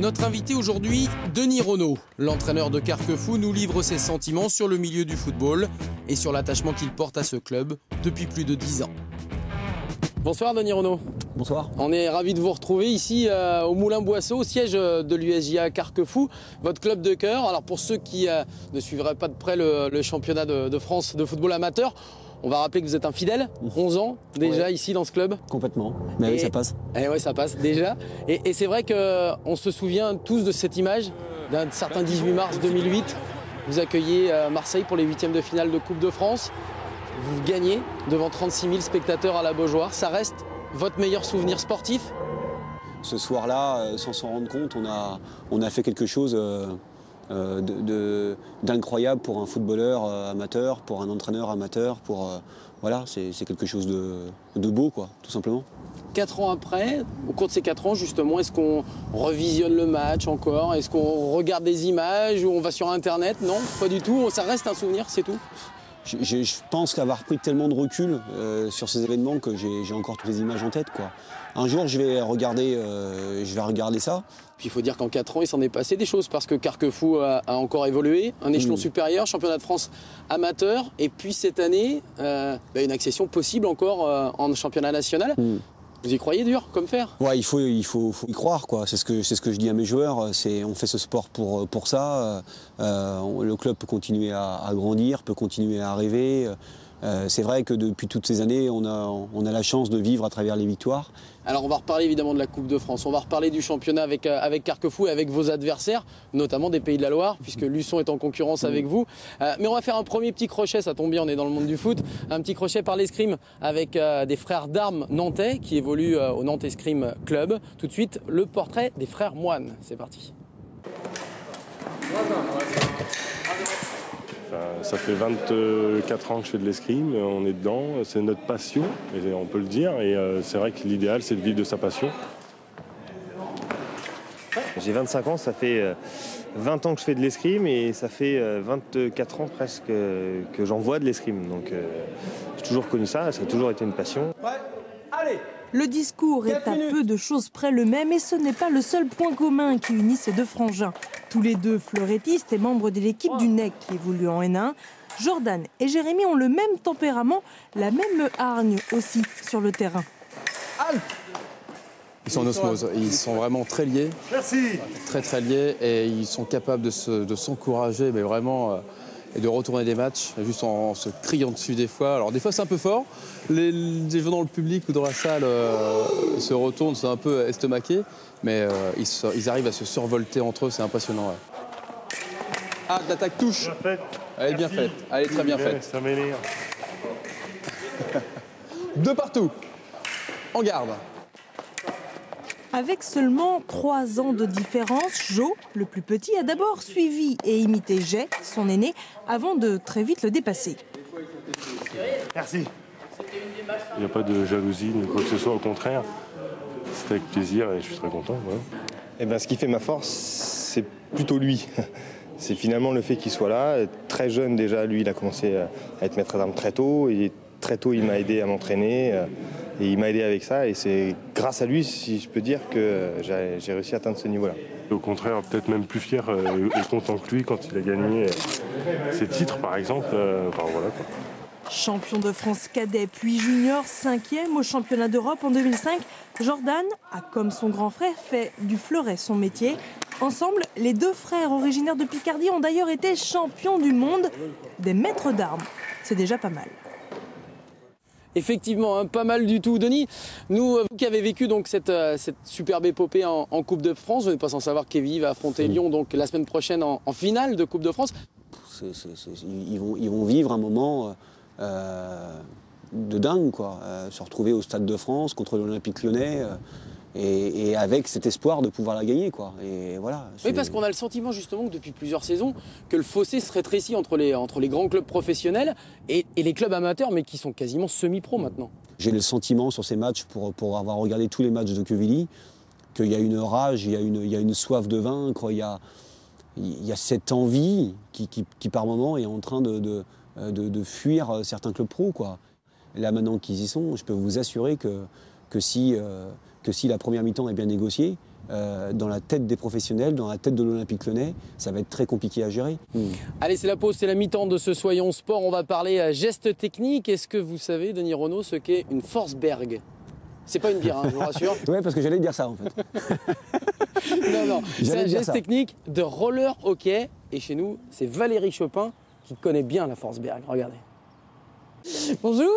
Notre invité aujourd'hui, Denis Renaud. L'entraîneur de Carquefou nous livre ses sentiments sur le milieu du football et sur l'attachement qu'il porte à ce club depuis plus de 10 ans. Bonsoir Denis Renaud. Bonsoir. On est ravis de vous retrouver ici au Moulin Boisseau, au siège de l'USJA Carquefou, votre club de cœur. Alors pour ceux qui ne suivraient pas de près le championnat de France de football amateur, on va rappeler que vous êtes un fidèle, 11 ans déjà ici dans ce club. Complètement, mais oui, ça passe. Et ouais, ça passe déjà. Et c'est vrai qu'on se souvient tous de cette image d'un certain 18 mars 2008. Vous accueillez Marseille pour les huitièmes de finale de Coupe de France. Vous gagnez devant 36 000 spectateurs à la Beaujoire. Ça reste votre meilleur souvenir sportif? Ce soir-là, sans s'en rendre compte, on a fait quelque chose d'incroyable pour un footballeur amateur, pour un entraîneur amateur. Voilà, c'est quelque chose de beau, quoi, tout simplement. 4 ans après, au cours de ces 4 ans, justement, est-ce qu'on revisionne le match encore? Est-ce qu'on regarde des images ou on va sur Internet? Non, pas du tout. Ça reste un souvenir, c'est tout. Je pense qu'avoir pris tellement de recul sur ces événements que j'ai encore toutes les images en tête, quoi. Un jour, je vais regarder ça. Puis il faut dire qu'en 4 ans, il s'en est passé des choses parce que Carquefou a encore évolué, un échelon supérieur, championnat de France amateur, et puis cette année, une accession possible encore en championnat national. Vous y croyez dur, comme fer? Ouais, il faut y croire, quoi. C'est ce que je dis à mes joueurs. On fait ce sport pour ça. Le club peut continuer à grandir, peut continuer à rêver. C'est vrai que depuis toutes ces années, on a la chance de vivre à travers les victoires. Alors on va reparler évidemment de la Coupe de France, on va reparler du championnat avec Carquefou et avec vos adversaires, notamment des Pays de la Loire, puisque Luçon est en concurrence avec vous. Mais on va faire un premier petit crochet, ça tombe bien, on est dans le monde du foot. Un petit crochet par l'escrime avec des frères d'armes nantais qui évoluent au Nantes Escrime Club. Tout de suite, le portrait des frères Moine. C'est parti. Ça fait 24 ans que je fais de l'escrime, on est dedans, c'est notre passion, et on peut le dire, et c'est vrai que l'idéal c'est de vivre de sa passion. J'ai 25 ans, ça fait 20 ans que je fais de l'escrime et ça fait 24 ans presque que j'en vois de l'escrime. Donc j'ai toujours connu ça, ça a toujours été une passion. Ouais. Allez. Le discours est à peu de choses près le même et ce n'est pas le seul point commun qui unit ces deux frangins. Tous les deux fleurettistes et membres de l'équipe du NEC qui évolue en N1. Jordan et Jérémy ont le même tempérament, la même hargne aussi sur le terrain. Ils sont en osmose, ils sont vraiment très liés. Merci. Très liés et ils sont capables de s'encourager, mais vraiment, et de retourner des matchs juste en se criant dessus des fois. Alors des fois c'est un peu fort, les gens dans le public ou dans la salle se retournent, c'est un peu estomaqués, mais ils arrivent à se survolter entre eux, c'est impressionnant. Ouais. Ah, l'attaque touche. Bien faite. Elle est bien faite, elle est très bien faite. Ça m'énerve. 2 partout, en garde. Avec seulement 3 ans de différence, Jo, le plus petit, a d'abord suivi et imité Jay, son aîné, avant de très vite le dépasser. Merci. Il n'y a pas de jalousie ni quoi que ce soit, au contraire. C'était avec plaisir et je suis très content. Voilà. Et ben, ce qui fait ma force, c'est plutôt lui. C'est finalement le fait qu'il soit là. Très jeune déjà, lui, il a commencé à être maître d'armes très tôt. Et très tôt, il m'a aidé à m'entraîner. Et il m'a aidé avec ça. Et c'est grâce à lui, si je peux dire, que j'ai réussi à atteindre ce niveau-là. Au contraire, peut-être même plus fier et content que lui quand il a gagné ses titres, par exemple. Voilà, quoi. Champion de France cadet puis junior, 5e au championnat d'Europe en 2005, Jordan a, comme son grand frère, fait du fleuret son métier. Ensemble, les deux frères originaires de Picardie ont d'ailleurs été champions du monde des maîtres d'armes. C'est déjà pas mal. Effectivement, pas mal du tout. Denis, vous qui avez vécu donc cette superbe épopée en Coupe de France, vous n'êtes pas sans savoir qu'Evie va affronter Lyon donc, la semaine prochaine en finale de Coupe de France. Ils vont vivre un moment de dingue, quoi. Se retrouver au Stade de France contre l'Olympique Lyonnais et avec cet espoir de pouvoir la gagner, quoi. Et voilà. Oui, parce qu'on a le sentiment justement que depuis plusieurs saisons que le fossé se rétrécit entre les grands clubs professionnels et les clubs amateurs, mais qui sont quasiment semi-pro maintenant. J'ai le sentiment sur ces matchs, pour avoir regardé tous les matchs de Quevilly, qu'il y a une rage, il y a une soif de vaincre, il y a cette envie qui par moment est en train de fuir certains clubs pro, quoi. Et là maintenant qu'ils y sont, je peux vous assurer que que si la première mi-temps est bien négociée, dans la tête des professionnels, dans la tête de l'Olympique Lyonnais, ça va être très compliqué à gérer. Allez, c'est la pause, c'est la mi-temps de ce Soyons Sport. On va parler gestes techniques. Est-ce que vous savez, Denis Renaud, ce qu'est une Forsberg? C'est pas une bière, hein, je vous rassure. Oui, parce que j'allais dire ça en fait. Non, c'est un geste technique de roller hockey. Et chez nous, c'est Valérie Chopin qui connaît bien la Forsberg. Regardez. Bonjour.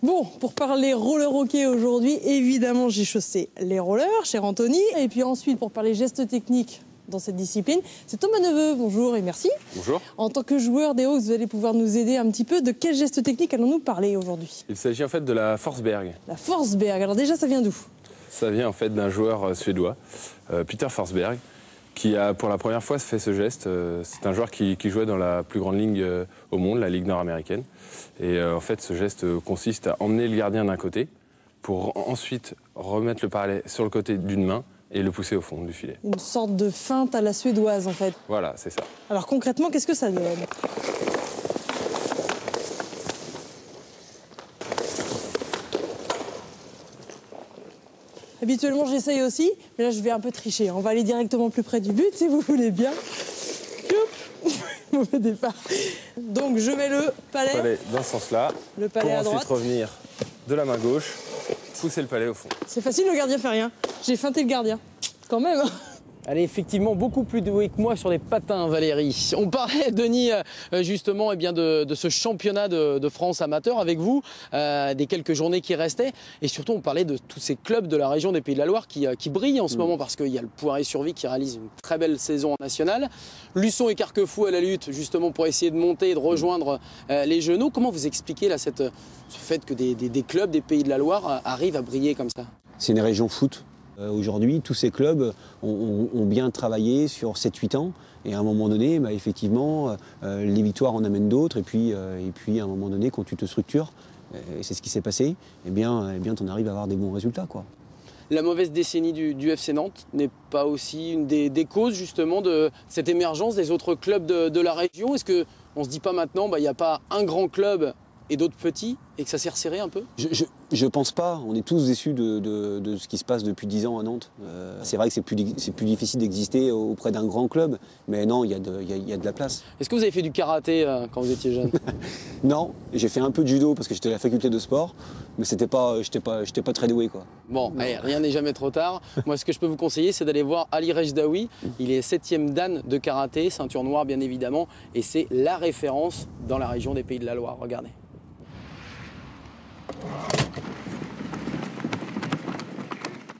Bon, pour parler roller hockey aujourd'hui, évidemment, j'ai chaussé les rollers, cher Anthony. Et puis ensuite, pour parler gestes techniques dans cette discipline, c'est Thomas Neveu. Bonjour et merci. Bonjour. En tant que joueur des Hawks, vous allez pouvoir nous aider un petit peu. De quel geste technique allons-nous parler aujourd'hui? Il s'agit en fait de la Forsberg. La Forsberg, alors déjà, ça vient d'où? Ça vient en fait d'un joueur suédois, Peter Forsberg, qui a pour la première fois fait ce geste. C'est un joueur qui jouait dans la plus grande ligue au monde, la Ligue nord-américaine. Et en fait, ce geste consiste à emmener le gardien d'un côté pour ensuite remettre le parallèle sur le côté d'une main et le pousser au fond du filet. Une sorte de feinte à la suédoise, en fait. Voilà, c'est ça. Alors concrètement, qu'est-ce que ça donne? Habituellement, j'essaye aussi, mais là, je vais un peu tricher. On va aller directement plus près du but, si vous voulez bien. Mauvais départ. Donc, je mets le palais. Le palais dans ce sens-là. Le palais pour à droite. ensuite revenir de la main gauche, pousser le palais au fond. C'est facile, le gardien fait rien. J'ai feinté le gardien. Quand même. Elle est effectivement beaucoup plus douée que moi sur les patins, Valérie. On parlait, Denis, justement de ce championnat de France amateur avec vous, des quelques journées qui restaient. Et surtout, on parlait de tous ces clubs de la région des Pays de la Loire qui brillent en ce moment, parce qu'il y a le Poiré-sur-Vie qui réalise une très belle saison en nationale. Luçon et Carquefou à la lutte, justement, pour essayer de monter et de rejoindre les Genoux. Comment vous expliquez là, ce fait que des clubs des Pays de la Loire arrivent à briller comme ça? C'est une région foot. Aujourd'hui, tous ces clubs ont bien travaillé sur 7-8 ans. Et à un moment donné, effectivement, les victoires en amènent d'autres. Et puis, à un moment donné, quand tu te structures, et c'est ce qui s'est passé, tu en arrives à avoir des bons résultats, quoi. La mauvaise décennie du FC Nantes n'est pas aussi une des causes, justement, de cette émergence des autres clubs de la région? Est-ce qu'on ne se dit pas maintenant, il n'y a pas un grand club et d'autres petits, et que ça s'est resserré un peu? Je pense pas. On est tous déçus de ce qui se passe depuis 10 ans à Nantes. C'est vrai que c'est plus difficile d'exister auprès d'un grand club, mais non, il y a de la place. Est-ce que vous avez fait du karaté quand vous étiez jeune? Non, j'ai fait un peu de judo parce que j'étais à la faculté de sport, mais j'étais pas très doué, quoi. Bon, allez, rien n'est jamais trop tard. Moi, ce que je peux vous conseiller, c'est d'aller voir Ali Rejdaoui. Il est 7e dan de karaté, ceinture noire bien évidemment, et c'est la référence dans la région des Pays de la Loire. Regardez.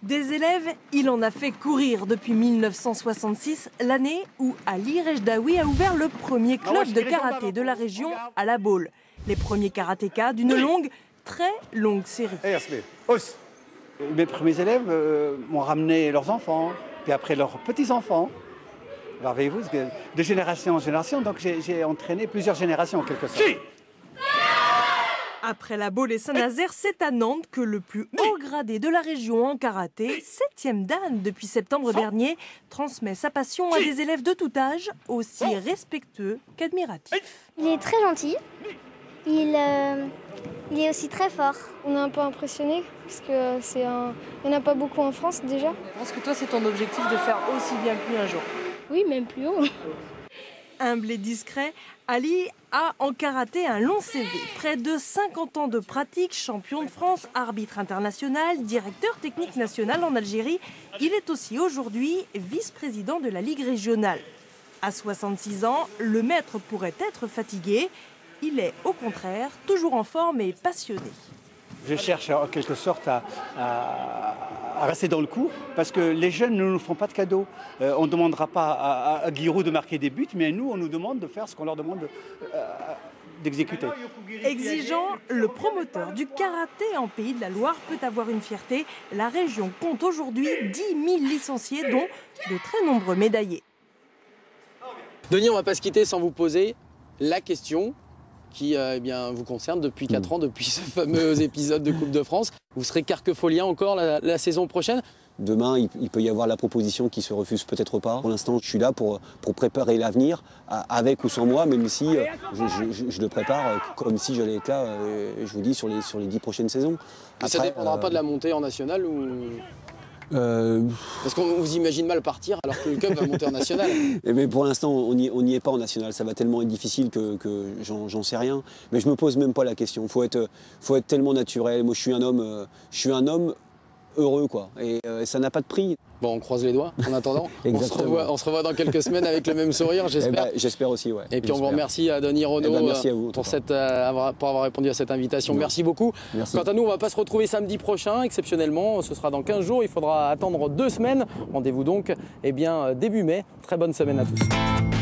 Des élèves, il en a fait courir depuis 1966, l'année où Ali Rejdaoui a ouvert le premier club de karaté de la région à La Baule. Les premiers karatékas d'une très longue série. Mes premiers élèves m'ont ramené leurs enfants, puis après leurs petits-enfants. Alors voyez-vous, de génération en génération, donc j'ai entraîné plusieurs générations en quelque sorte. Après La Baule et Saint-Nazaire, c'est à Nantes que le plus haut gradé de la région en karaté, 7e dan depuis septembre dernier, transmet sa passion à des élèves de tout âge, aussi respectueux qu'admiratifs. Il est très gentil, il est aussi très fort. On est un peu impressionnés, parce qu'il n'y en a pas beaucoup en France déjà. Est-ce que toi, c'est ton objectif de faire aussi bien que lui un jour? Oui, même plus haut. Humble et discret, Ali a en karaté un long CV. Près de 50 ans de pratique, champion de France, arbitre international, directeur technique national en Algérie. Il est aussi aujourd'hui vice-président de la Ligue régionale. À 66 ans, le maître pourrait être fatigué. Il est au contraire toujours en forme et passionné. Je cherche en quelque sorte à rester dans le coup, parce que les jeunes ne nous font pas de cadeaux. On ne demandera pas à Giroud de marquer des buts, mais nous, on nous demande de faire ce qu'on leur demande d'exécuter. Exigeant, le promoteur du karaté en Pays de la Loire peut avoir une fierté. La région compte aujourd'hui 10 000 licenciés, dont de très nombreux médaillés. Denis, on ne va pas se quitter sans vous poser la question. qui eh bien, vous concerne depuis 4 ans, depuis ce fameux épisode de Coupe de France. Vous serez carquefolien encore la saison prochaine. Demain, il peut y avoir la proposition qui se refuse peut-être pas. Pour l'instant, je suis là pour préparer l'avenir, avec ou sans moi, même si je le prépare comme si j'allais être là, je vous dis, sur les 10 prochaines saisons. Mais ça ne dépendra pas de la montée en national ou... Parce qu'on vous imagine mal partir alors que le club va monter en national. Mais pour l'instant, on n'y est pas en national. Ça va tellement être difficile que j'en sais rien. Mais je me pose même pas la question. Faut être tellement naturel. Moi, je suis un homme heureux, quoi. Et ça n'a pas de prix. Bon, on croise les doigts en attendant. on se revoit dans quelques semaines avec le même sourire, j'espère. J'espère aussi, ouais. Et puis on vous remercie, Denis Renaud, merci à vous, pour avoir répondu à cette invitation. Merci beaucoup. Merci. Quant à nous, on ne va pas se retrouver samedi prochain, exceptionnellement. Ce sera dans 15 jours. Il faudra attendre 2 semaines. Rendez-vous donc début mai. Très bonne semaine à tous.